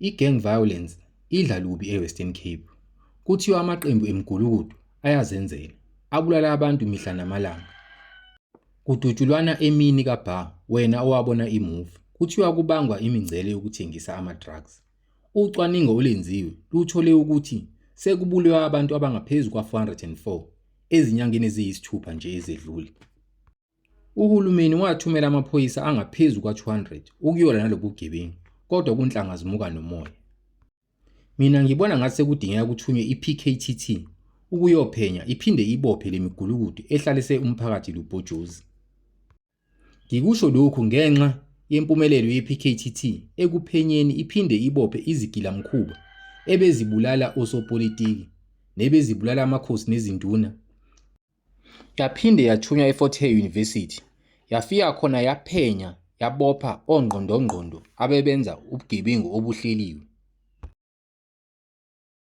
I-gang violence idla lubi eWestern Cape. Kuthiwa amaqembu emgulukudu ayazenzela, abulala abantu mihla namalanga. Kudutshulwana emini kaBar, wena owabona imuvi. Kuthiwa kubangwa imingcele yokuthengisa ama-drugs. Ucwaningo olwenziwe luthole ukuthi sekubulewe abantu abangaphezu kwa-404 ezinyangeni eziyisithupha nje ezedlule. Uhulumeni wathumela amaphoyisa angaphezu kwa-200 ukuyolwa nalobu bugebengu, kodwa kunhlanga zimuka nomoya. Mina ngibona ngathi sekudingeka kuthunywe i-PKTT ukuyophenya iphinde ibophe le migulukudu ehlalise umphakathi lubhojozi. Ngikusho lokhu ngenxa yempumelelo ye-PKTT ekuphenyeni iphinde ibophe izigilamkhuba ebezibulala osopolitiki nebezibulala amakhosi nezinduna. Yaphinde yathunywa eFort Hare University, yafika khona yaphenya yabopha ongqondongqondo abebenza ubugebengu obuhleliwe.